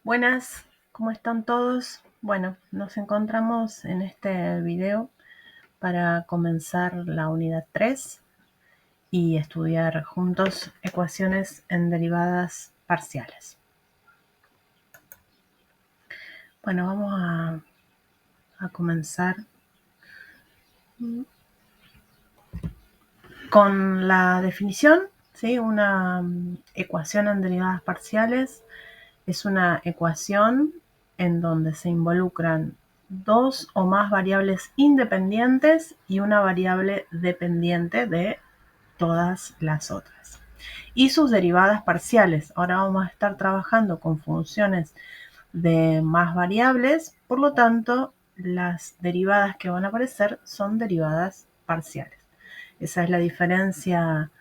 Buenas, ¿cómo están todos? Bueno, nos encontramos en este video para comenzar la unidad 3 y estudiar juntos ecuaciones en derivadas parciales. Bueno, vamos a comenzar con la definición, ¿sí? Una ecuación en derivadas parciales es una ecuación en donde se involucran dos o más variables independientes y una variable dependiente de todas las otras. Y sus derivadas parciales. Ahora vamos a estar trabajando con funciones de más variables, por lo tanto, las derivadas que van a aparecer son derivadas parciales. Esa es la diferencia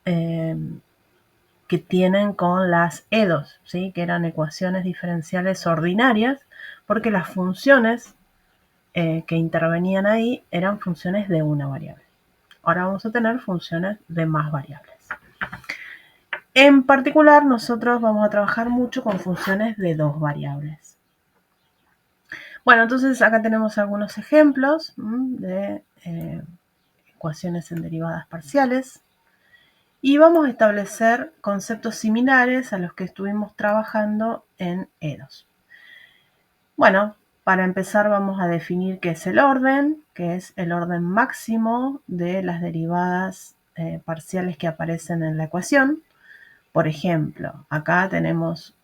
que tienen con las EDOs, ¿sí? Que eran ecuaciones diferenciales ordinarias, porque las funciones que intervenían ahí eran funciones de una variable. Ahora vamos a tener funciones de más variables. En particular, nosotros vamos a trabajar mucho con funciones de dos variables. Bueno, entonces acá tenemos algunos ejemplos de ecuaciones en derivadas parciales. Y vamos a establecer conceptos similares a los que estuvimos trabajando en EDOS. Bueno, para empezar vamos a definir qué es el orden, que es el orden máximo de las derivadas parciales que aparecen en la ecuación. Por ejemplo, acá tenemos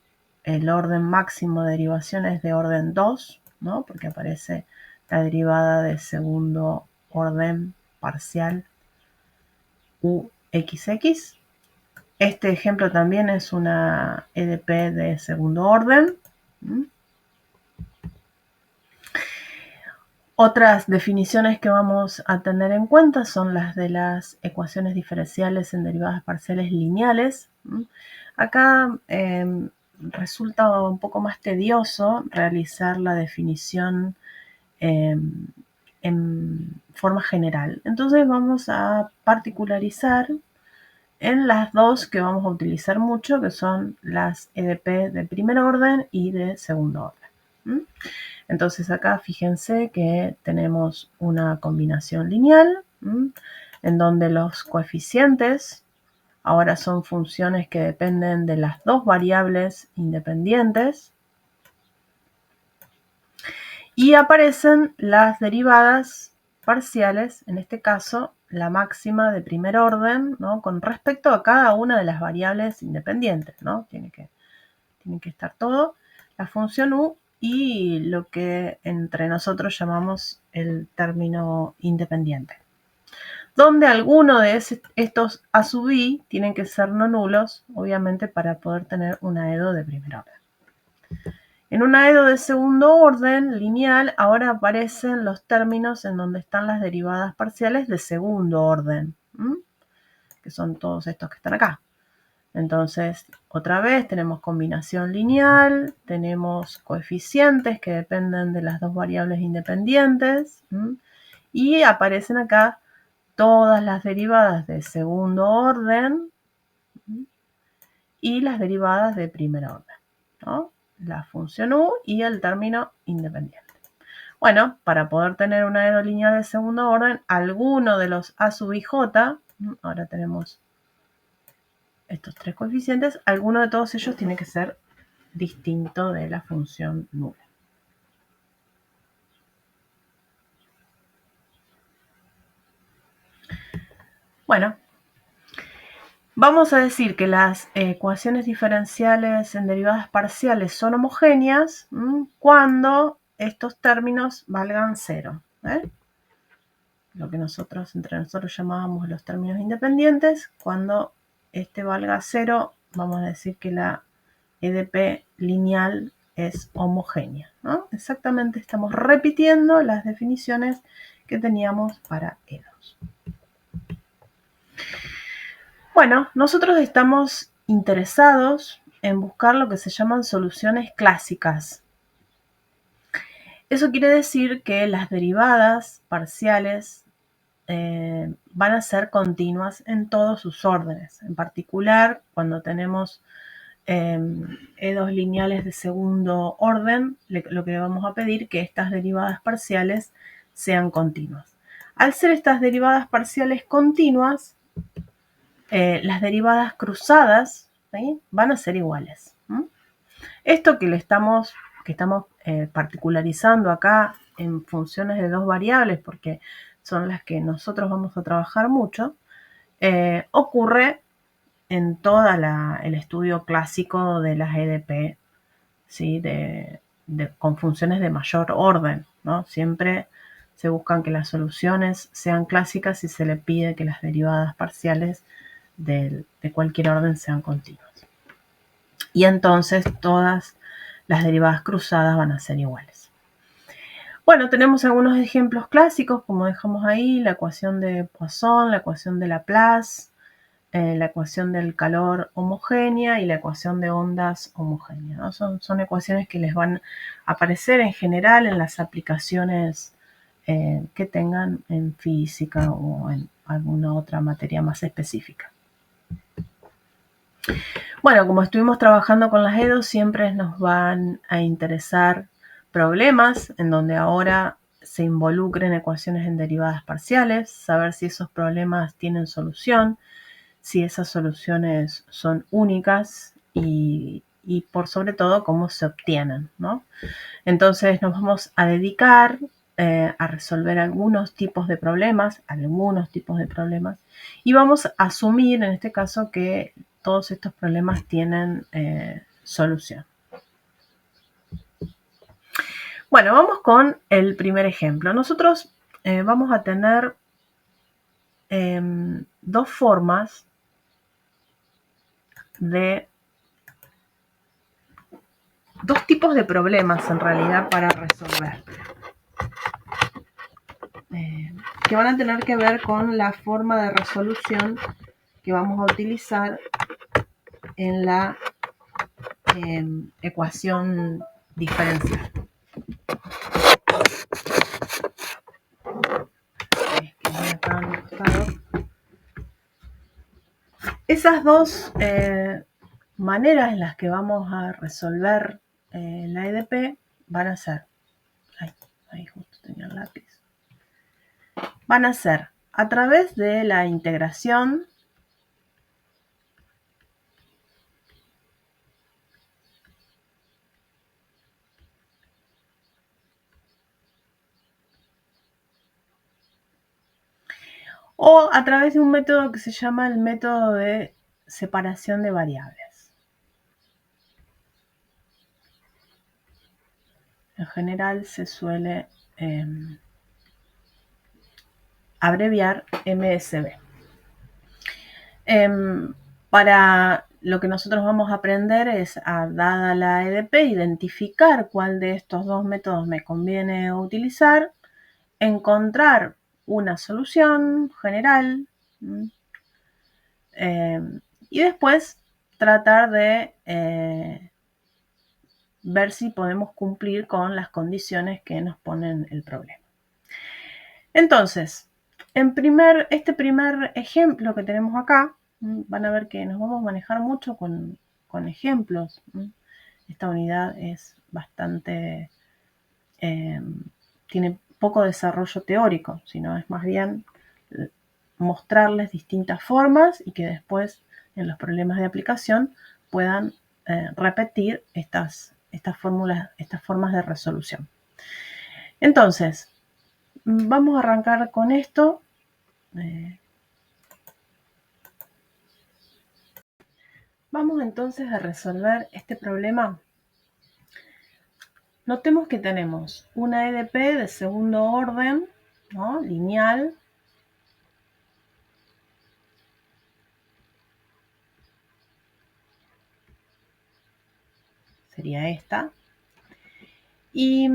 el orden máximo de derivaciones de orden 2, ¿no? Porque aparece la derivada de segundo orden parcial uxx. Este ejemplo también es una EDP de segundo orden. Otras definiciones que vamos a tener en cuenta son las de las ecuaciones diferenciales en derivadas parciales lineales. Acá resulta un poco más tedioso realizar la definición en forma general. Entonces vamos a particularizar en las dos que vamos a utilizar mucho, que son las EDP de primer orden y de segundo orden. Entonces acá fíjense que tenemos una combinación lineal, en donde los coeficientes ahora son funciones que dependen de las dos variables independientes, y aparecen las derivadas parciales, en este caso la máxima de primer orden, ¿no? Con respecto a cada una de las variables independientes, ¿no? Tiene que estar todo, la función u y lo que entre nosotros llamamos el término independiente, donde alguno de estos a sub i tienen que ser no nulos, obviamente, para poder tener una EDO de primer orden. En una EDO de segundo orden lineal, ahora aparecen los términos en donde están las derivadas parciales de segundo orden, que son todos estos que están acá. Entonces, otra vez tenemos combinación lineal, tenemos coeficientes que dependen de las dos variables independientes, y aparecen acá todas las derivadas de segundo orden y las derivadas de primer orden, ¿no? La función u y el término independiente. Bueno, para poder tener una EDO lineal de segundo orden, alguno de los a sub i j, ahora tenemos estos tres coeficientes, alguno de todos ellos tiene que ser distinto de la función nula. Bueno, vamos a decir que las ecuaciones diferenciales en derivadas parciales son homogéneas cuando estos términos valgan cero. Lo que entre nosotros llamábamos los términos independientes. Cuando este valga cero, vamos a decir que la EDP lineal es homogénea, ¿no? Exactamente, estamos repitiendo las definiciones que teníamos para EDOS. Bueno, nosotros estamos interesados en buscar lo que se llaman soluciones clásicas. Eso quiere decir que las derivadas parciales van a ser continuas en todos sus órdenes. En particular, cuando tenemos E2 lineales de segundo orden, lo que le vamos a pedir que estas derivadas parciales sean continuas. Al ser estas derivadas parciales continuas, las derivadas cruzadas, ¿sí?, van a ser iguales. Esto que estamos particularizando acá en funciones de dos variables, porque son las que nosotros vamos a trabajar mucho, ocurre en todo el estudio clásico de las EDP, ¿sí?, con funciones de mayor orden, ¿no? Siempre se buscan que las soluciones sean clásicas y se le pide que las derivadas parciales de cualquier orden sean continuas. Y entonces todas las derivadas cruzadas van a ser iguales. Bueno, tenemos algunos ejemplos clásicos, como dejamos ahí, la ecuación de Poisson, la ecuación de Laplace, la ecuación del calor homogénea y la ecuación de ondas homogénea, ¿no? Son ecuaciones que les van a aparecer en general en las aplicaciones que tengan en física o en alguna otra materia más específica. Bueno, como estuvimos trabajando con las EDO, siempre nos van a interesar problemas en donde ahora se involucren ecuaciones en derivadas parciales, saber si esos problemas tienen solución, si esas soluciones son únicas y por sobre todo cómo se obtienen, ¿no? Entonces nos vamos a dedicar a resolver algunos tipos de problemas, y vamos a asumir en este caso que todos estos problemas tienen solución. Bueno, vamos con el primer ejemplo. Nosotros vamos a tener dos formas dos tipos de problemas en realidad para resolver, que van a tener que ver con la forma de resolución que vamos a utilizar en la ecuación diferencial. Esas dos maneras en las que vamos a resolver la EDP van a ser, ahí justo tenía el lápiz, van a ser a través de la integración o a través de un método que se llama el método de separación de variables. En general se suele abreviar MSB. Para lo que nosotros vamos a aprender es, dada la EDP, identificar cuál de estos dos métodos me conviene utilizar, encontrar una solución general y después tratar de ver si podemos cumplir con las condiciones que nos ponen el problema. Entonces, este primer ejemplo que tenemos acá, van a ver que nos vamos a manejar mucho con ejemplos. Esta unidad es bastante, tiene poco desarrollo teórico, sino es más bien mostrarles distintas formas y que después en los problemas de aplicación puedan repetir estas fórmulas, estas formas de resolución. Entonces, vamos a arrancar con esto. Vamos entonces a resolver este problema. Notemos que tenemos una EDP de segundo orden, ¿no?, lineal. Sería esta. Y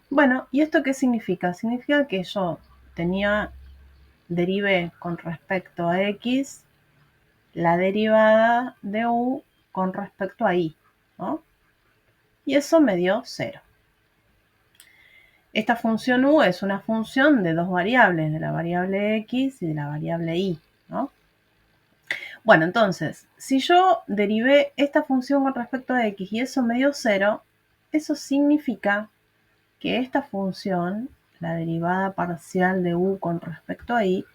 bueno, ¿y esto qué significa? Significa que yo derivé con respecto a x la derivada de u con respecto a y, ¿no? Y eso me dio 0. Esta función u es una función de dos variables, de la variable x y de la variable y, ¿no? Bueno, entonces, si yo derivé esta función con respecto a x y eso me dio 0, eso significa que esta función, la derivada parcial de u con respecto a y,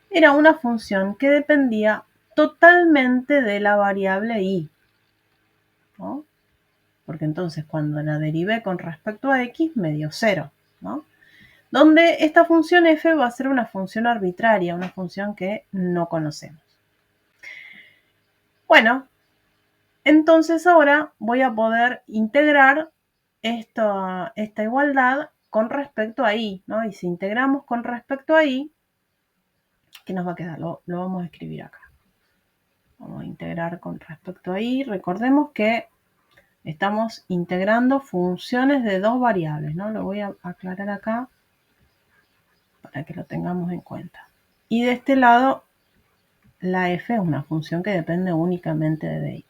era una función que dependía totalmente de la variable y, ¿no? Porque entonces cuando la derivé con respecto a x me dio 0, ¿no? Donde esta función f va a ser una función arbitraria, una función que no conocemos. Bueno, entonces ahora voy a poder integrar esta igualdad con respecto a y, ¿no? Y si integramos con respecto a y, ¿qué nos va a quedar? Lo vamos a escribir acá. Vamos a integrar con respecto a y. Recordemos que estamos integrando funciones de dos variables, ¿no? Lo voy a aclarar acá para que lo tengamos en cuenta. Y de este lado, la f es una función que depende únicamente de y.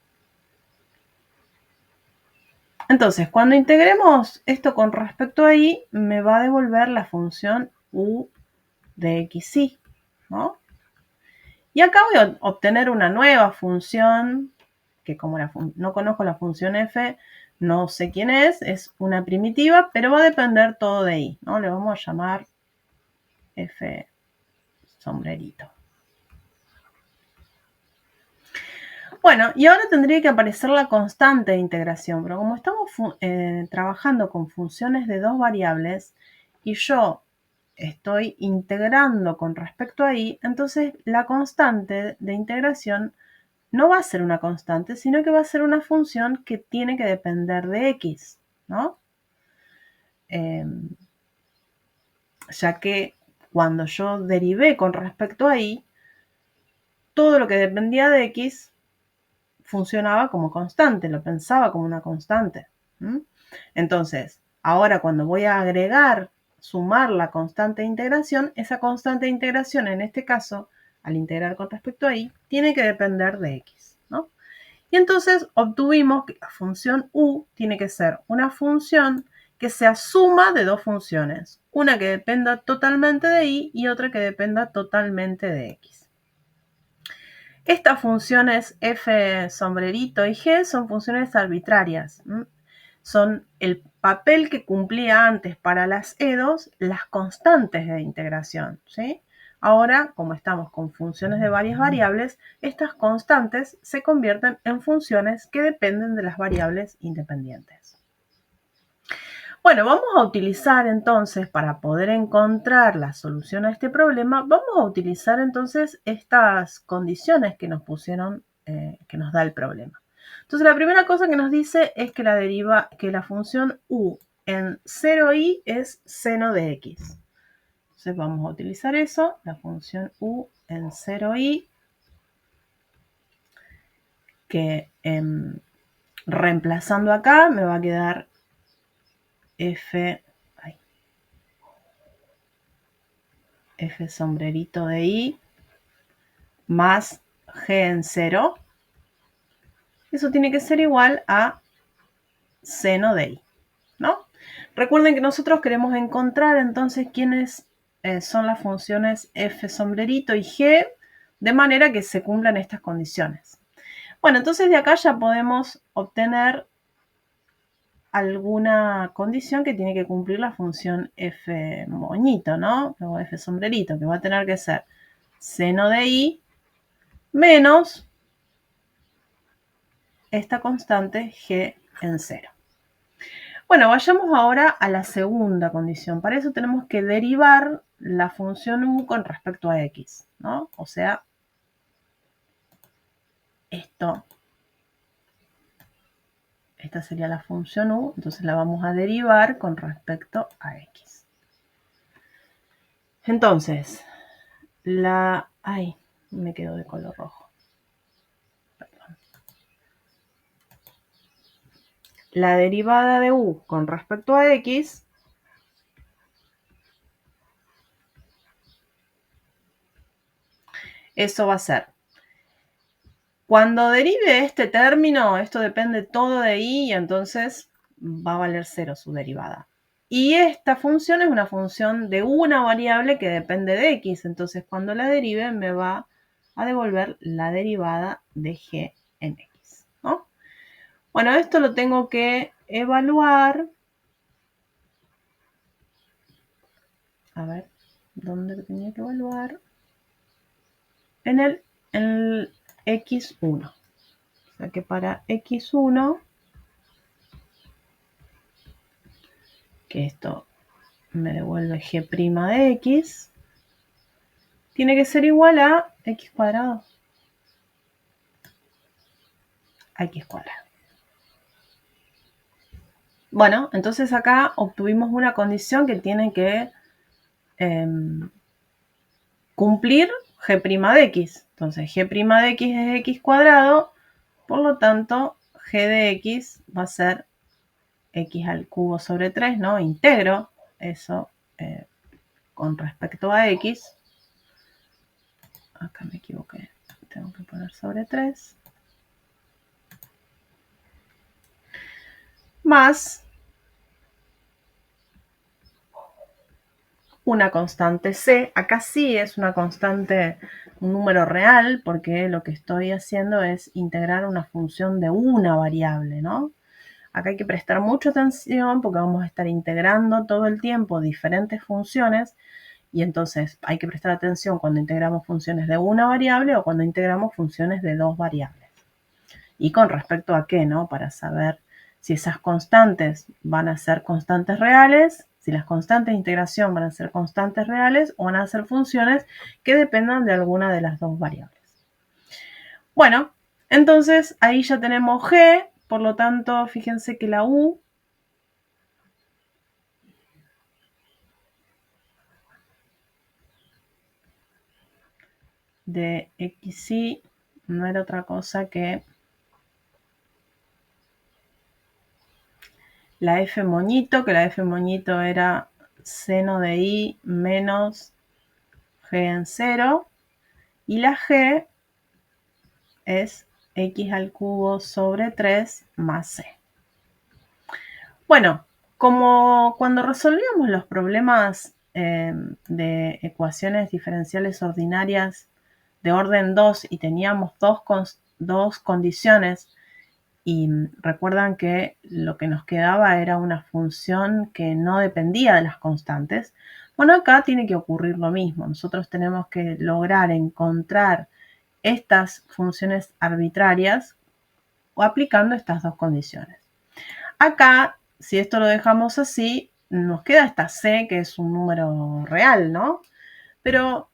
Entonces, cuando integremos esto con respecto a y, me va a devolver la función u de xy, ¿no? Y acá voy a obtener una nueva función, que como no conozco la función f, no sé quién es una primitiva, pero va a depender todo de y, ¿no? Le vamos a llamar f sombrerito. Bueno, y ahora tendría que aparecer la constante de integración, pero como estamos trabajando con funciones de dos variables y yo estoy integrando con respecto a y, entonces la constante de integración no va a ser una constante, sino que va a ser una función que tiene que depender de x, ¿no? Ya que cuando yo derivé con respecto a y, todo lo que dependía de x funcionaba como constante, lo pensaba como una constante. Entonces, ahora cuando voy a agregar, sumar la constante de integración, esa constante de integración, en este caso, al integrar con respecto a y, tiene que depender de x, ¿no? Y entonces obtuvimos que la función u tiene que ser una función que sea suma de dos funciones, una que dependa totalmente de y otra que dependa totalmente de x. Estas funciones f sombrerito y g son funciones arbitrarias. Son el papel que cumplía antes para las EDOs las constantes de integración, ¿sí? Ahora, como estamos con funciones de varias variables, estas constantes se convierten en funciones que dependen de las variables independientes. Bueno, vamos a utilizar entonces, para poder encontrar la solución a este problema, vamos a utilizar entonces estas condiciones que nos pusieron, que nos da el problema. Entonces, la primera cosa que nos dice es que la función u en 0i es seno de x. Entonces, vamos a utilizar eso, la función u en 0i, que reemplazando acá me va a quedar f sombrerito de i más g en 0. Eso tiene que ser igual a seno de i, ¿no? Recuerden que nosotros queremos encontrar entonces quiénes son las funciones f sombrerito y g, de manera que se cumplan estas condiciones. Bueno, entonces de acá ya podemos obtener alguna condición que tiene que cumplir la función f moñito, ¿no? O f sombrerito, que va a tener que ser seno de i menos esta constante g en 0. Bueno, vayamos ahora a la segunda condición. Para eso tenemos que derivar la función u con respecto a x, ¿no? O sea, esta sería la función u, entonces la vamos a derivar con respecto a x. Entonces, ay, me quedó de color rojo. Perdón. La derivada de u con respecto a x eso va a ser, cuando derive este término, esto depende todo de y entonces va a valer 0 su derivada. Y esta función es una función de una variable que depende de x, entonces cuando la derive me va a devolver la derivada de g en x, ¿no? Bueno, esto lo tengo que evaluar. A ver, ¿dónde lo tenía que evaluar? En el x1. O sea que para x1, que esto me devuelve g' de x, tiene que ser igual a x cuadrado. A x cuadrado. Bueno, entonces acá obtuvimos una condición que tiene que cumplir g' de x. Entonces g' de x es x cuadrado, por lo tanto g de x va a ser x al cubo sobre 3, ¿no? Integro eso con respecto a x. Acá me equivoqué, tengo que poner sobre 3. Más una constante c. Acá sí es una constante, un número real, porque lo que estoy haciendo es integrar una función de una variable, ¿no? Acá hay que prestar mucha atención porque vamos a estar integrando todo el tiempo diferentes funciones y entonces hay que prestar atención cuando integramos funciones de una variable o cuando integramos funciones de dos variables. Y con respecto a qué, ¿no? Para saber si esas constantes van a ser constantes reales, si las constantes de integración van a ser constantes reales o van a ser funciones que dependan de alguna de las dos variables. Bueno, entonces ahí ya tenemos g, por lo tanto, fíjense que la u de xy no era otra cosa que la f moñito, que la f moñito era seno de y menos g en 0, y la g es x al cubo sobre 3 más c. Bueno, como cuando resolvíamos los problemas de ecuaciones diferenciales ordinarias de orden 2 y teníamos dos condiciones y recuerdan que lo que nos quedaba era una función que no dependía de las constantes. Bueno, acá tiene que ocurrir lo mismo. Nosotros tenemos que lograr encontrar estas funciones arbitrarias o aplicando estas dos condiciones. Acá, si esto lo dejamos así, nos queda esta c, que es un número real, ¿no? Pero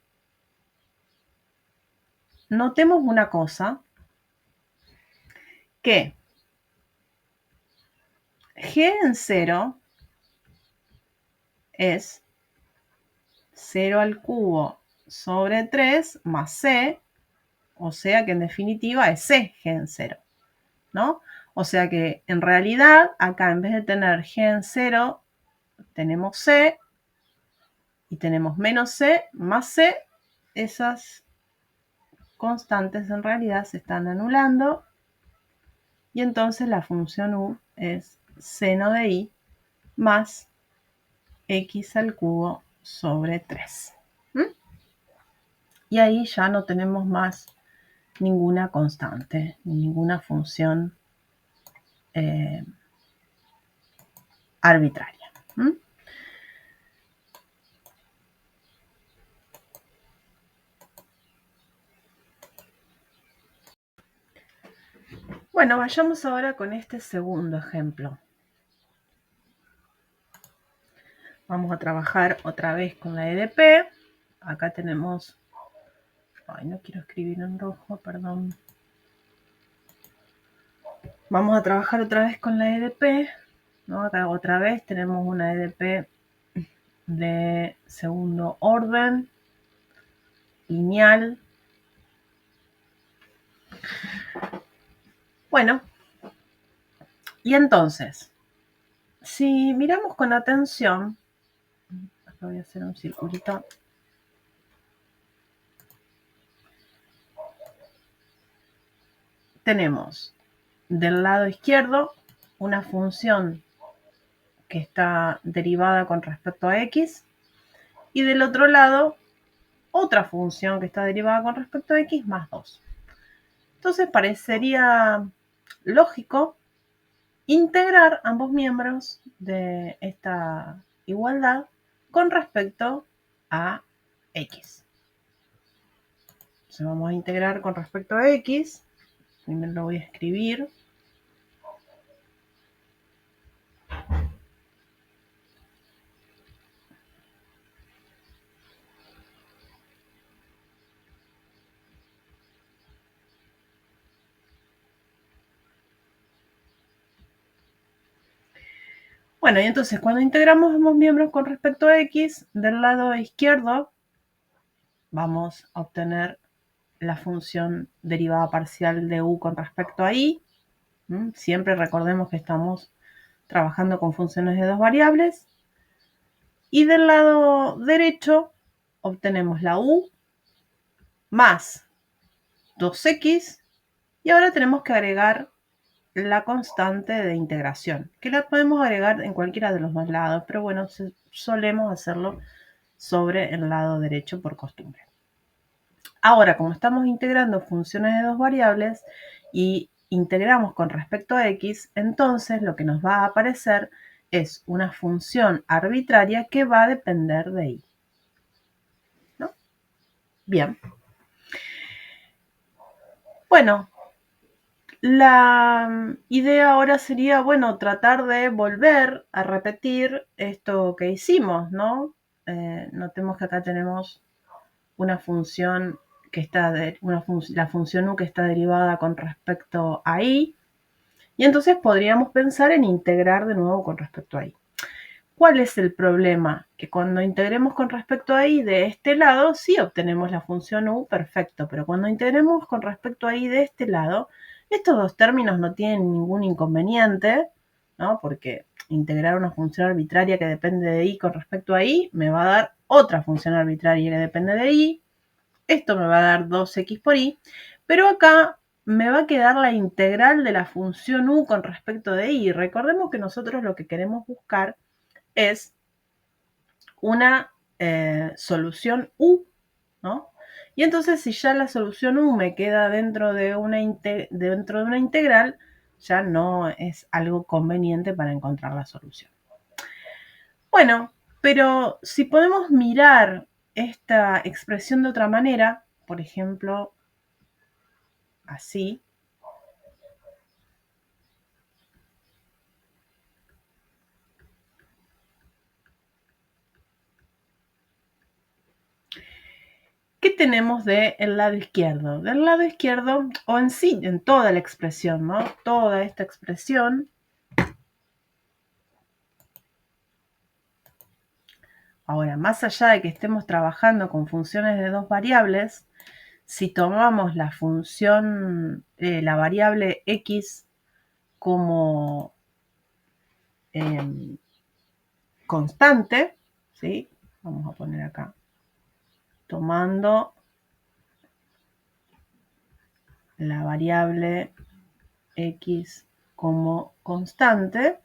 notemos una cosa, que g en 0 es 0 al cubo sobre 3 más c, o sea que en definitiva es c g en 0, ¿no? O sea que en realidad acá en vez de tener g en 0, tenemos c y tenemos menos c más c. Esas constantes en realidad se están anulando y entonces la función u es seno de y más x al cubo sobre 3. Y ahí ya no tenemos más ninguna constante, ninguna función arbitraria. Bueno, vayamos ahora con este segundo ejemplo. Vamos a trabajar otra vez con la EDP. Acá tenemos... Ay, no quiero escribir en rojo, perdón. Vamos a trabajar otra vez con la EDP, ¿no? Acá otra vez tenemos una EDP de segundo orden, lineal. Bueno, y entonces, si miramos con atención, acá voy a hacer un circulito. Tenemos del lado izquierdo una función que está derivada con respecto a x y del otro lado otra función que está derivada con respecto a x más 2. Entonces parecería lógico integrar ambos miembros de esta igualdad con respecto a x. Entonces vamos a integrar con respecto a x. Primero lo voy a escribir. Bueno, y entonces cuando integramos ambos miembros con respecto a x, del lado izquierdo vamos a obtener la función derivada parcial de u con respecto a y. Siempre recordemos que estamos trabajando con funciones de dos variables. Y del lado derecho obtenemos la u más 2x. Y ahora tenemos que agregar la constante de integración, que la podemos agregar en cualquiera de los dos lados, pero bueno, solemos hacerlo sobre el lado derecho por costumbre. Ahora, como estamos integrando funciones de dos variables y integramos con respecto a x, entonces lo que nos va a aparecer es una función arbitraria que va a depender de y. ¿No? Bien. Bueno, la idea ahora sería, bueno, tratar de volver a repetir esto que hicimos, ¿no? Notemos que acá tenemos una función que está la función u que está derivada con respecto a y, y entonces podríamos pensar en integrar de nuevo con respecto a y. ¿Cuál es el problema? Que cuando integremos con respecto a y de este lado, sí obtenemos la función u, perfecto, pero cuando integremos con respecto a y de este lado, estos dos términos no tienen ningún inconveniente, ¿no? Porque integrar una función arbitraria que depende de y con respecto a y me va a dar otra función arbitraria que depende de y. Esto me va a dar 2x por y, pero acá me va a quedar la integral de la función u con respecto de y. Recordemos que nosotros lo que queremos buscar es una solución u, ¿no? Y entonces si ya la solución u me queda dentro de una integral, ya no es algo conveniente para encontrar la solución. Bueno, pero si podemos mirar esta expresión de otra manera, por ejemplo, así. ¿Qué tenemos del lado izquierdo? Del lado izquierdo, o en sí, en toda la expresión, ¿no? Toda esta expresión. Ahora, más allá de que estemos trabajando con funciones de dos variables, si tomamos la función, la variable x como constante, ¿sí? Vamos a poner acá, tomando la variable x como constante,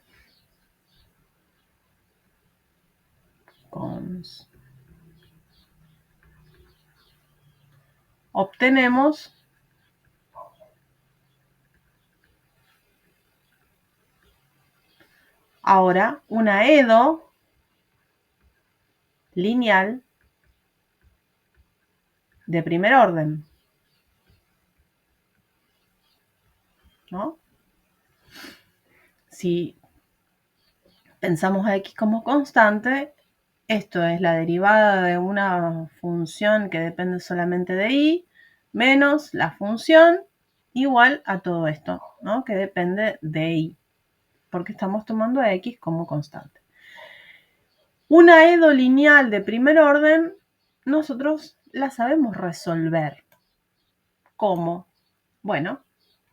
obtenemos ahora una EDO lineal de primer orden, ¿no? Si pensamos a x como constante, esto es la derivada de una función que depende solamente de y, menos la función igual a todo esto, ¿no? Que depende de y, porque estamos tomando a x como constante. Una EDO lineal de primer orden, nosotros la sabemos resolver. ¿Cómo? Bueno,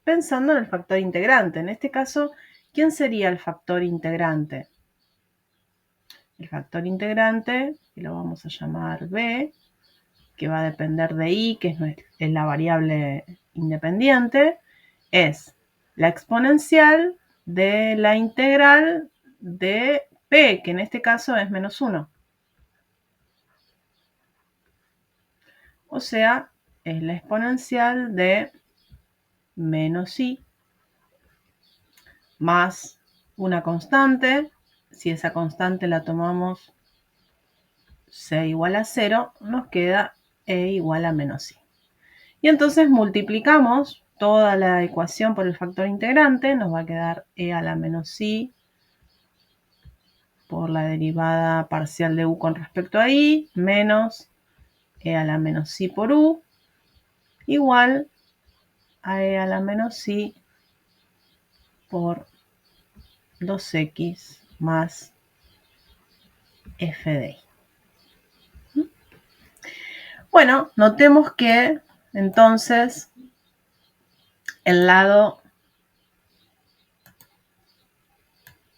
pensando en el factor integrante. En este caso, ¿quién sería el factor integrante? El factor integrante, que lo vamos a llamar b, que va a depender de y, que es la variable independiente, es la exponencial de la integral de p, que en este caso es menos 1. o sea, es la exponencial de menos i más una constante. Si esa constante la tomamos c igual a 0, nos queda e igual a menos i. Y entonces multiplicamos toda la ecuación por el factor integrante, nos va a quedar e a la menos i por la derivada parcial de u con respecto a i, menos e a la menos i por u, igual a e a la menos i por 2x más f de i. Bueno, notemos que entonces el lado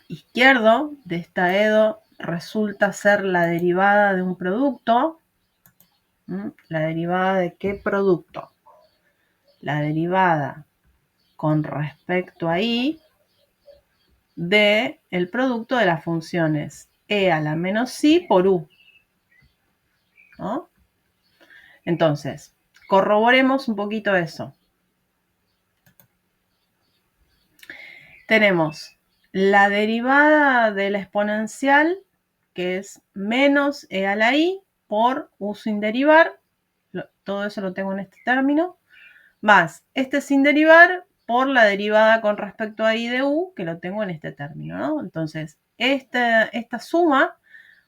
izquierdo de esta EDO resulta ser la derivada de un producto. ¿La derivada de qué producto? La derivada con respecto a i de el producto de las funciones e a la menos i por u, ¿no? Entonces, corroboremos un poquito eso. Tenemos la derivada de la exponencial, que es menos e a la i por u sin derivar, todo eso lo tengo en este término, más este sin derivar por la derivada con respecto a i de u, que lo tengo en este término, ¿no? Entonces, esta suma,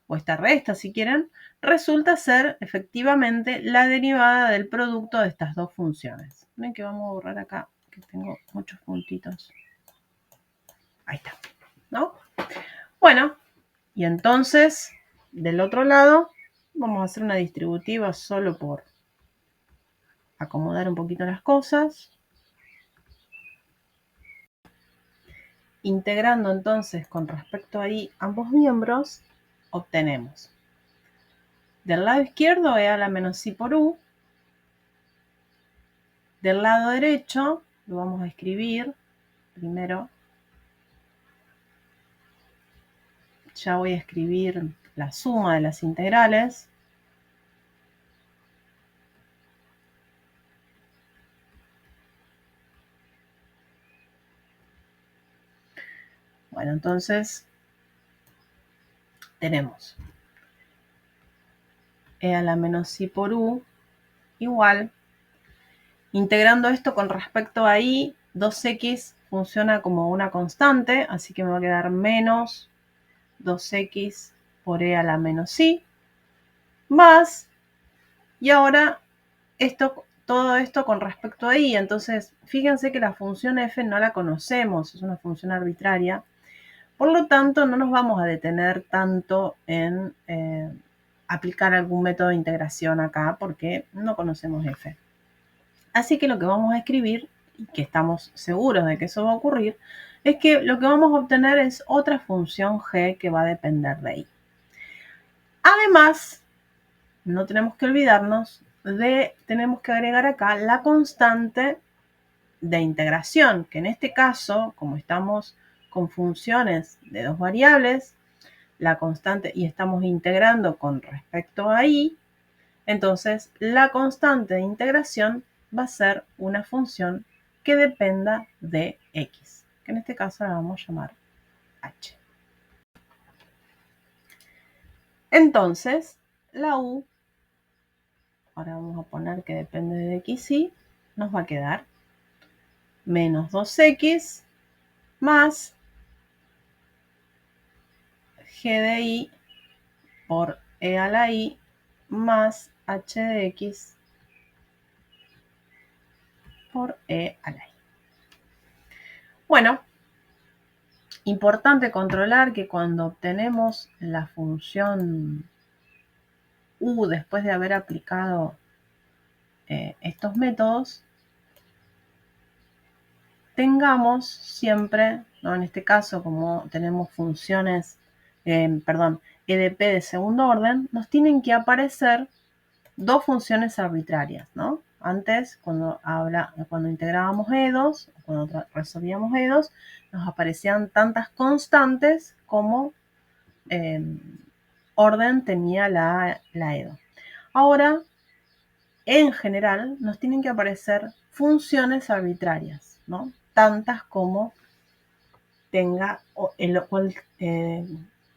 o esta resta si quieren, resulta ser efectivamente la derivada del producto de estas dos funciones. Ven que vamos a borrar acá, que tengo muchos puntitos. Ahí está, ¿no? Bueno, y entonces, del otro lado, vamos a hacer una distributiva solo por acomodar un poquito las cosas. Integrando entonces con respecto a i ambos miembros, obtenemos del lado izquierdo e a la menos i por u. Del lado derecho lo vamos a escribir primero. Ya voy a escribir la suma de las integrales. Bueno, entonces tenemos e a la menos i por u igual, integrando esto con respecto a i, 2x funciona como una constante, así que me va a quedar menos 2x por e a la menos i, más, y ahora todo esto con respecto a i. Entonces, fíjense que la función f no la conocemos, es una función arbitraria. Por lo tanto, no nos vamos a detener tanto en aplicar algún método de integración acá porque no conocemos f. Así que lo que vamos a escribir, y que estamos seguros de que eso va a ocurrir, es que lo que vamos a obtener es otra función g que va a depender de i. Además, no tenemos que olvidarnos tenemos que agregar acá la constante de integración, que en este caso, como estamos con funciones de dos variables, la constante, y estamos integrando con respecto a i, entonces la constante de integración va a ser una función que dependa de x, que en este caso la vamos a llamar h. Entonces, la u, ahora vamos a poner que depende de x y, nos va a quedar menos 2x más g de i por e a la i más h de x por e a la i. Bueno, importante controlar que cuando obtenemos la función u después de haber aplicado estos métodos, tengamos siempre, ¿no? En este caso, como tenemos funciones, EDP de segundo orden, nos tienen que aparecer dos funciones arbitrarias, ¿no? Antes, cuando integrábamos EDOs, cuando resolvíamos EDOs, nos aparecían tantas constantes como orden tenía la EDO. Ahora en general nos tienen que aparecer funciones arbitrarias, ¿no? Tantas como tenga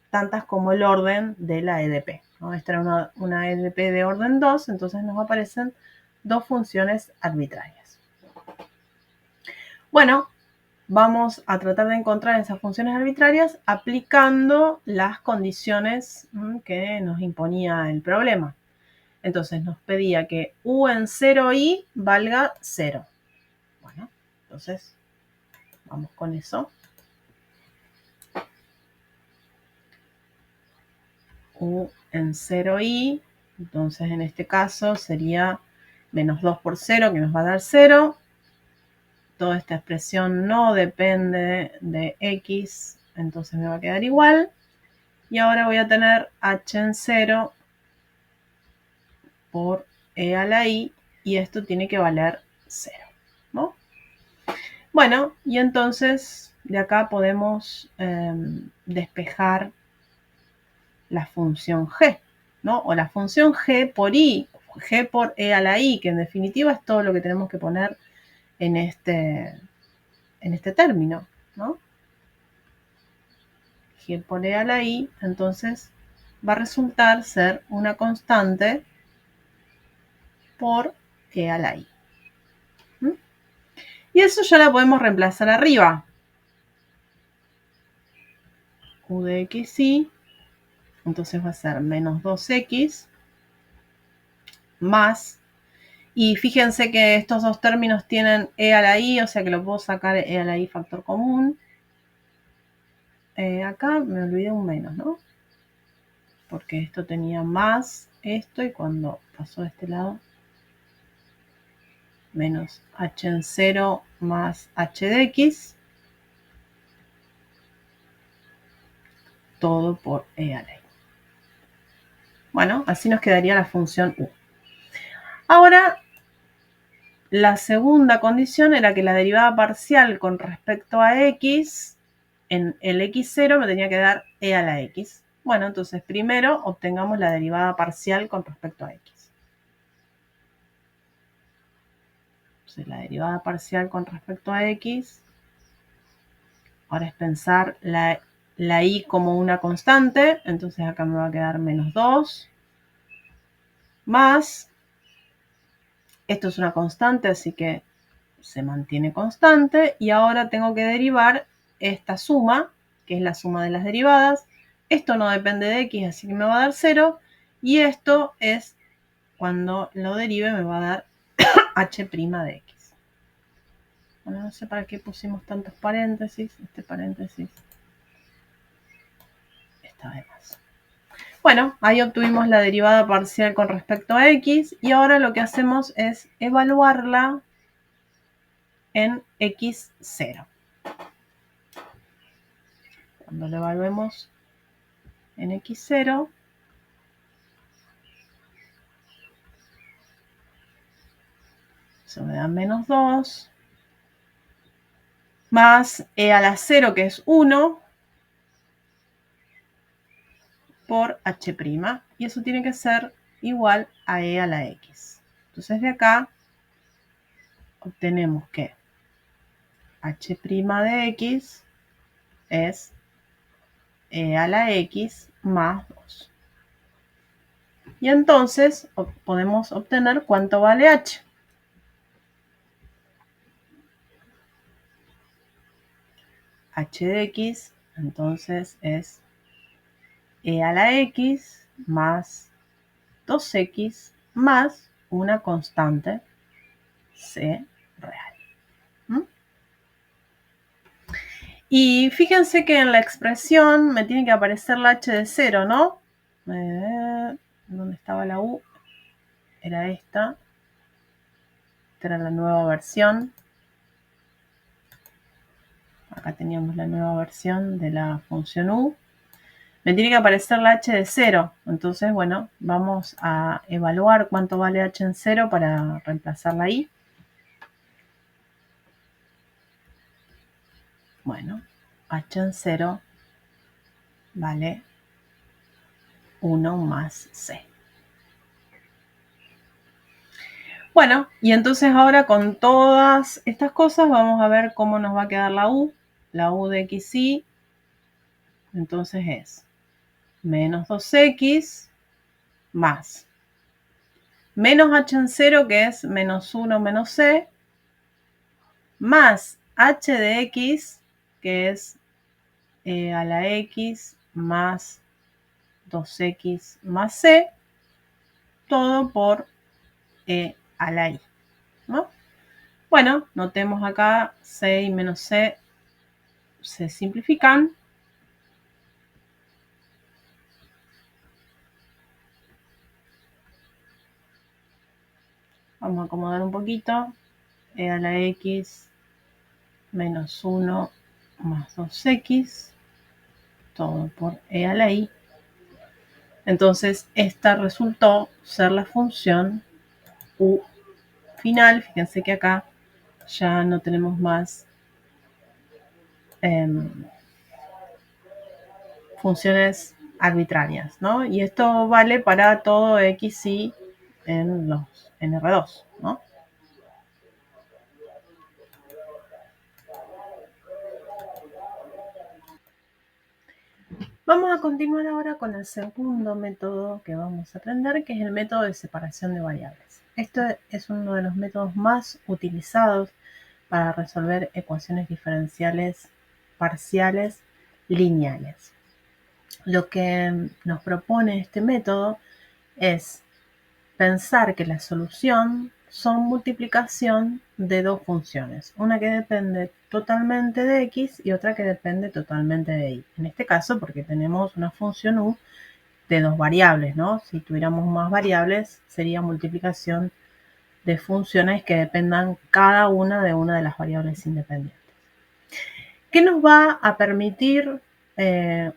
tantas como el orden de la EDP, ¿no? Esta era una EDP de orden 2, entonces nos aparecen dos funciones arbitrarias. Bueno, vamos a tratar de encontrar esas funciones arbitrarias aplicando las condiciones que nos imponía el problema. Entonces nos pedía que u en 0i valga 0. Bueno, entonces vamos con eso. U en 0i, entonces en este caso sería menos 2 por 0, que nos va a dar 0. Toda esta expresión no depende de x, entonces me va a quedar igual. Y ahora voy a tener h en 0 por e a la i, y esto tiene que valer 0, ¿no? Bueno, y entonces de acá podemos despejar la función g, ¿no? O la función g por i, g por e a la i, que en definitiva es todo lo que tenemos que poner en este término, ¿no? G por e a la i, entonces va a resultar ser una constante por e a la i. Y eso ya la podemos reemplazar arriba. U de xi, entonces va a ser menos 2x más, y fíjense que estos dos términos tienen e a la i, o sea que lo puedo sacar e a la i factor común. Acá me olvidé un menos, ¿no? Porque esto tenía más esto, y cuando pasó de este lado, menos h en 0 más h de x, todo por e a la i. Bueno, así nos quedaría la función u. Ahora, la segunda condición era que la derivada parcial con respecto a x, en el x0 me tenía que dar e a la x. Bueno, entonces primero obtengamos la derivada parcial con respecto a x. Entonces la derivada parcial con respecto a x, ahora es pensar la i como una constante, entonces acá me va a quedar menos 2, más, esto es una constante, así que se mantiene constante, y ahora tengo que derivar esta suma, que es la suma de las derivadas. Esto no depende de x, así que me va a dar 0, y esto es, cuando lo derive, me va a dar h' de x. Bueno, no sé para qué pusimos tantos paréntesis, este paréntesis está de más. Bueno, ahí obtuvimos la derivada parcial con respecto a x, y ahora lo que hacemos es evaluarla en x0. Cuando lo evaluemos en x0, eso me da menos 2, más e a la 0, que es 1, por h', y eso tiene que ser igual a e a la x. Entonces de acá obtenemos que h' de x es e a la x más 2. Y entonces podemos obtener cuánto vale h. H de x, entonces es e a la x más 2x más una constante c real. Y fíjense que en la expresión me tiene que aparecer la h de 0, ¿no? ¿Dónde estaba la u? Era esta. Esta era la nueva versión. Acá teníamos la nueva versión de la función u. Me tiene que aparecer la h de 0. Entonces, bueno, vamos a evaluar cuánto vale h en 0 para reemplazarla ahí. Bueno, h en 0 vale 1 más c. Bueno, y entonces ahora con todas estas cosas vamos a ver cómo nos va a quedar la u. La u de xy, entonces es menos 2x más menos h en 0, que es menos 1 menos c, más h de x, que es a la x más 2x más c, todo por a la y, ¿no? Bueno, notemos acá c y menos c se simplifican. Vamos a acomodar un poquito. E a la x menos 1 más 2x, todo por e a la y. Entonces, esta resultó ser la función u final. Fíjense que acá ya no tenemos más funciones arbitrarias, ¿no? Y esto vale para todo x, y en R2, ¿no? Vamos a continuar ahora con el segundo método que vamos a aprender, que es el método de separación de variables. Este es uno de los métodos más utilizados para resolver ecuaciones diferenciales parciales lineales. Lo que nos propone este método es pensar que la solución son multiplicación de dos funciones, una que depende totalmente de x y otra que depende totalmente de y. En este caso, porque tenemos una función u de dos variables, ¿no? Si tuviéramos más variables, sería multiplicación de funciones que dependan cada una de las variables independientes. ¿Qué nos va a permitir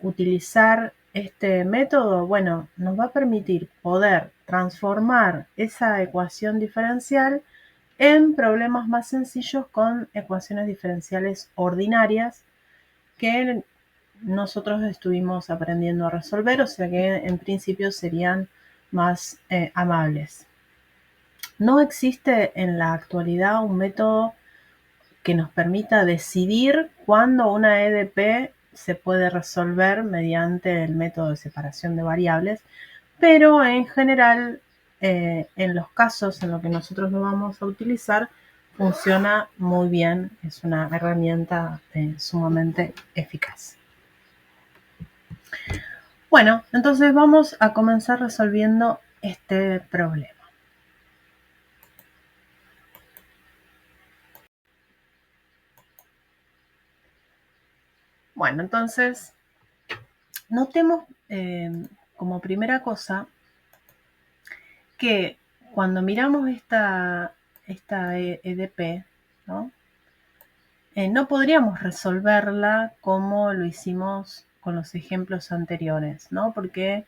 utilizar este método? Bueno, nos va a permitir poder transformar esa ecuación diferencial en problemas más sencillos con ecuaciones diferenciales ordinarias que nosotros estuvimos aprendiendo a resolver, o sea que en principio serían más amables. No existe en la actualidad un método que nos permita decidir cuándo una EDP se puede resolver mediante el método de separación de variables, pero en general, en los casos en los que nosotros lo vamos a utilizar, funciona muy bien, es una herramienta sumamente eficaz. Bueno, entonces vamos a comenzar resolviendo este problema. Bueno, entonces notemos como primera cosa que cuando miramos esta EDP, ¿no? No podríamos resolverla como lo hicimos con los ejemplos anteriores, ¿no? Porque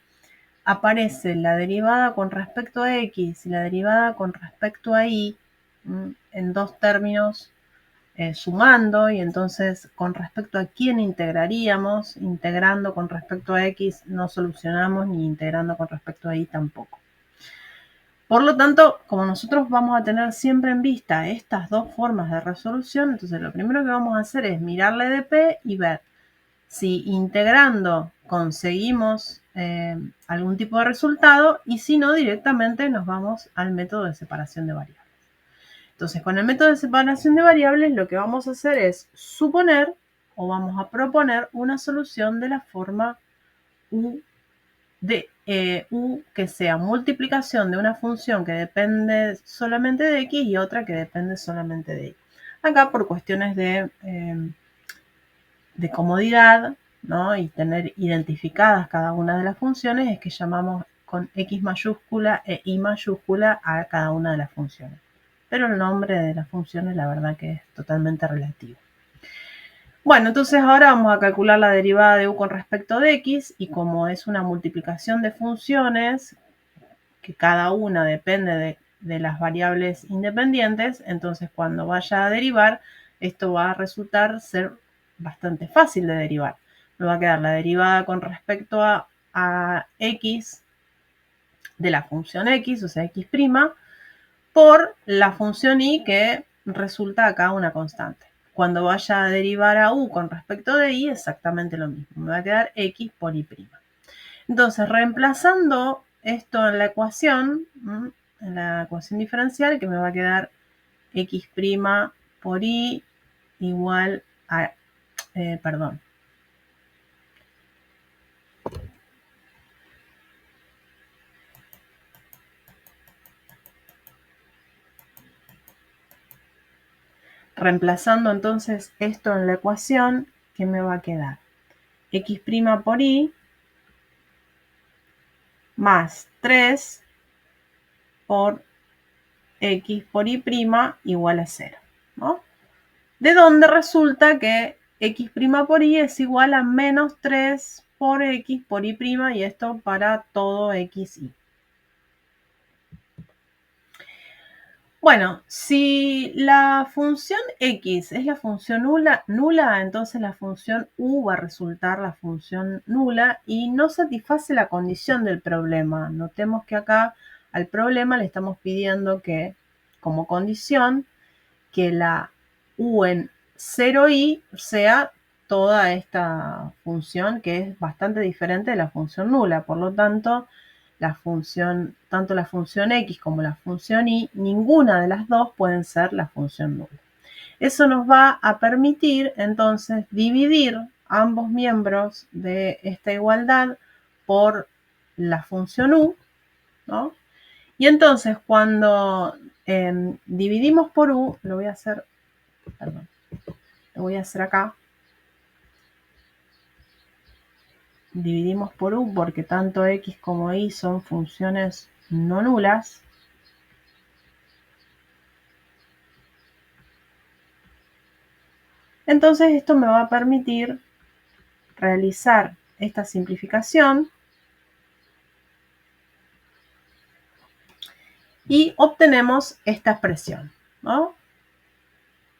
aparece la derivada con respecto a x y la derivada con respecto a y en dos términos sumando, y entonces con respecto a quién integraríamos, integrando con respecto a x no solucionamos, ni integrando con respecto a y tampoco. Por lo tanto, como nosotros vamos a tener siempre en vista estas dos formas de resolución, entonces lo primero que vamos a hacer es mirar la EDP y ver si integrando conseguimos algún tipo de resultado, y si no, directamente nos vamos al método de separación de variables. Entonces, con el método de separación de variables, lo que vamos a hacer es suponer o vamos a proponer una solución de la forma u que sea multiplicación de una función que depende solamente de x y otra que depende solamente de y. Acá, por cuestiones de comodidad, ¿no? Y tener identificadas cada una de las funciones, es que llamamos con x mayúscula e y mayúscula a cada una de las funciones. Pero el nombre de las funciones, la verdad que es totalmente relativo. Bueno, entonces ahora vamos a calcular la derivada de u con respecto de x, y como es una multiplicación de funciones, que cada una depende de las variables independientes, entonces cuando vaya a derivar, esto va a resultar ser bastante fácil de derivar. Me va a quedar la derivada con respecto a x de la función x, o sea, x', por la función y que resulta acá una constante. Cuando vaya a derivar a u con respecto de y, exactamente lo mismo. Me va a quedar x por y'. Entonces, reemplazando esto en la ecuación diferencial, que me va a quedar x' por y igual a, perdón, reemplazando entonces esto en la ecuación, ¿qué me va a quedar? X' por y más 3 por x por y' igual a 0, ¿no? De donde resulta que x' por y es igual a menos 3 por x por y', y esto para todo xy. Bueno, si la función x es la función nula, entonces la función u va a resultar la función nula y no satisface la condición del problema. Notemos que acá al problema le estamos pidiendo que, como condición, que la u en 0i sea toda esta función, que es bastante diferente de la función nula. Por lo tanto, tanto la función x como la función y, ninguna de las dos pueden ser la función nula. Eso nos va a permitir entonces dividir ambos miembros de esta igualdad por la función u, ¿no? Y entonces cuando dividimos por u, lo voy a hacer acá. Dividimos por u porque tanto x como y son funciones no nulas. Entonces esto me va a permitir realizar esta simplificación y obtenemos esta expresión, ¿no?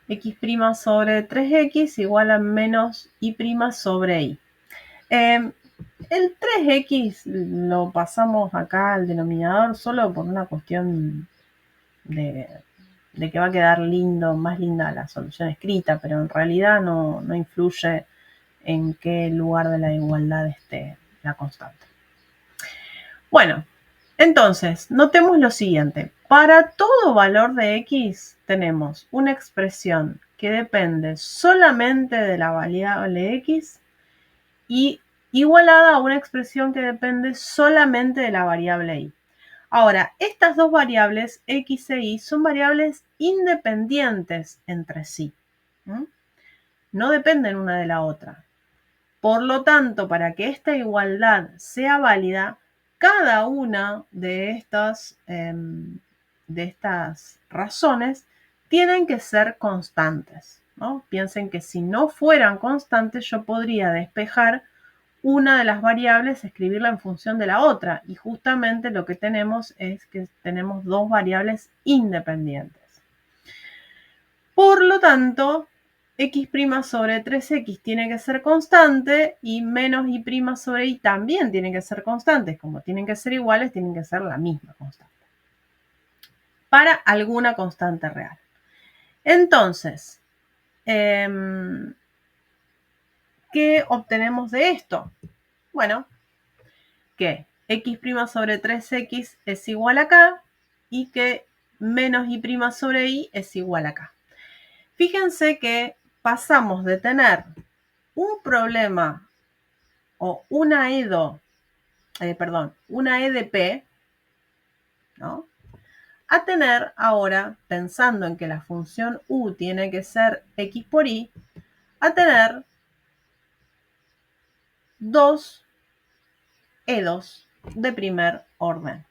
X' sobre 3x igual a menos y' sobre y. El 3x lo pasamos acá al denominador solo por una cuestión de que va a quedar lindo, más linda la solución escrita, pero en realidad no influye en qué lugar de la igualdad esté la constante. Bueno, entonces, notemos lo siguiente. Para todo valor de x tenemos una expresión que depende solamente de la variable x y igualada a una expresión que depende solamente de la variable y. Ahora, estas dos variables, x e y, son variables independientes entre sí. No dependen una de la otra. Por lo tanto, para que esta igualdad sea válida, cada una de estas razones tienen que ser constantes, ¿no? Piensen que si no fueran constantes, yo podría despejar una de las variables, escribirla en función de la otra. Y justamente lo que tenemos es que tenemos dos variables independientes. Por lo tanto, x' sobre 3x tiene que ser constante y menos y' sobre y también tienen que ser constantes. Como tienen que ser iguales, tienen que ser la misma constante. Para alguna constante real. Entonces, ¿qué obtenemos de esto? Bueno, que x' sobre 3x es igual a k y que menos y' sobre y es igual a k. Fíjense que pasamos de tener un problema o una EDP, ¿no? A tener ahora, pensando en que la función u tiene que ser x por y, a tener dos EDOs de primer orden.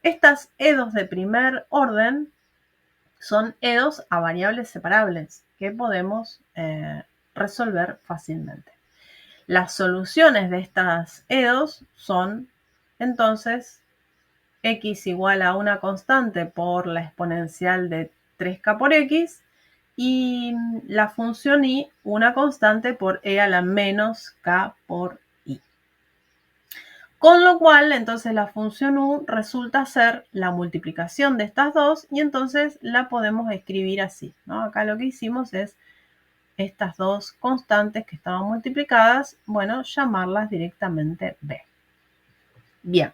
Estas EDOs de primer orden son EDOs a variables separables que podemos resolver fácilmente. Las soluciones de estas EDOs son, entonces, x igual a una constante por la exponencial de 3k por x y la función y una constante por e a la menos k por y. Con lo cual, entonces la función u resulta ser la multiplicación de estas dos y entonces la podemos escribir así, ¿no? Acá lo que hicimos es estas dos constantes que estaban multiplicadas, bueno, llamarlas directamente b. Bien.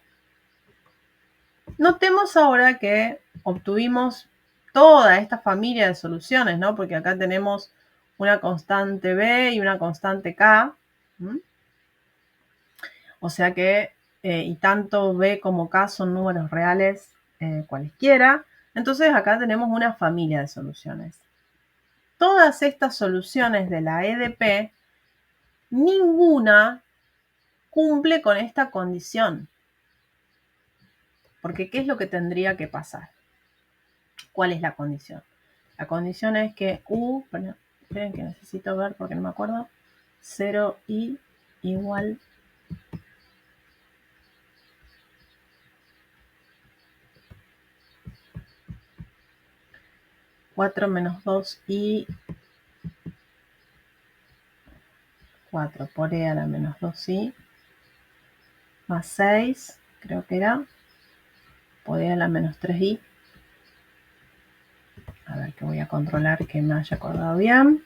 Notemos ahora que obtuvimos toda esta familia de soluciones, ¿no? Porque acá tenemos una constante b y una constante k. O sea que, y tanto b como k son números reales cualesquiera. Entonces acá tenemos una familia de soluciones. Todas estas soluciones de la EDP, ninguna cumple con esta condición. Porque ¿qué es lo que tendría que pasar? ¿Cuál es la condición? La condición es que u, esperen que necesito ver porque no me acuerdo, 0i igual 4 menos 2i 4 por e a la menos 2i más 6, creo que era, por e a la menos 3i. A ver, que voy a controlar que me haya acordado bien.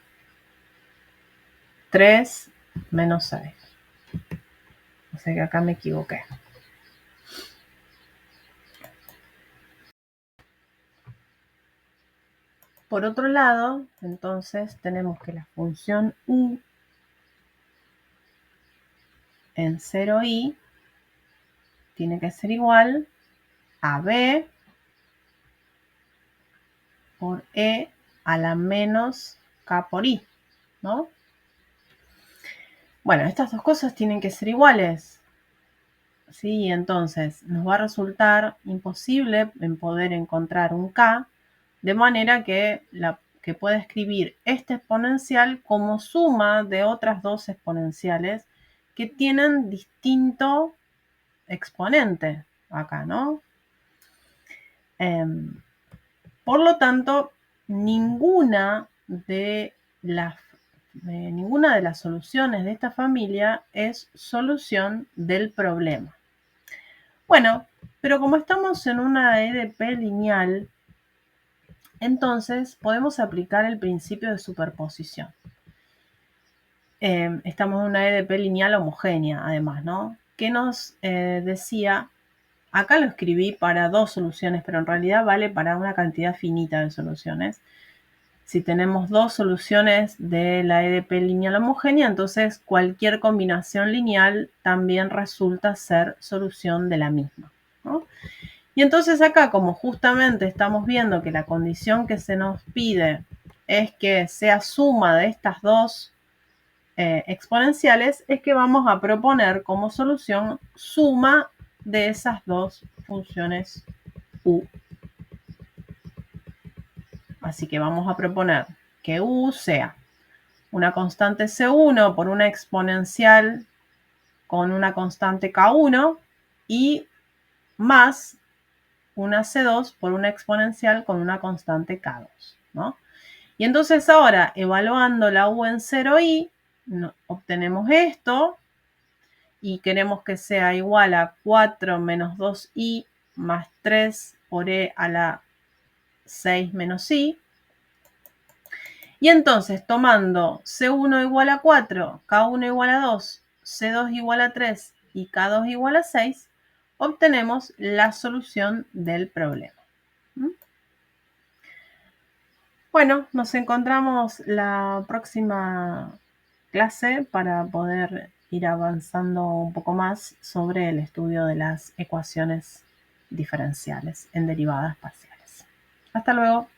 3 menos 6. O sea que acá me equivoqué. Por otro lado, entonces tenemos que la función u en 0i tiene que ser igual a b por e a la menos k por i, ¿no? Bueno, estas dos cosas tienen que ser iguales, ¿sí? Entonces nos va a resultar imposible en poder encontrar un k, de manera que pueda escribir este exponencial como suma de otras dos exponenciales que tienen distinto exponente acá, ¿no? Por lo tanto, ninguna de las soluciones de esta familia es solución del problema. Bueno, pero como estamos en una EDP lineal, entonces podemos aplicar el principio de superposición. Estamos en una EDP lineal homogénea, además, ¿no? Que nos decía, acá lo escribí para dos soluciones, pero en realidad vale para una cantidad finita de soluciones. Si tenemos dos soluciones de la EDP lineal homogénea, entonces cualquier combinación lineal también resulta ser solución de la misma, ¿no? Y entonces acá, como justamente estamos viendo que la condición que se nos pide es que sea suma de estas dos exponenciales, es que vamos a proponer como solución suma de esas dos funciones u. Así que vamos a proponer que u sea una constante C1 por una exponencial con una constante K1 y más una C2 por una exponencial con una constante K2, ¿no? Y entonces ahora, evaluando la U en 0i, obtenemos esto y queremos que sea igual a 4 menos 2i más 3 por e a la 6 menos i. Y entonces, tomando C1 igual a 4, K1 igual a 2, C2 igual a 3 y K2 igual a 6, obtenemos la solución del problema. Bueno, nos encontramos la próxima clase para poder ir avanzando un poco más sobre el estudio de las ecuaciones diferenciales en derivadas parciales. Hasta luego.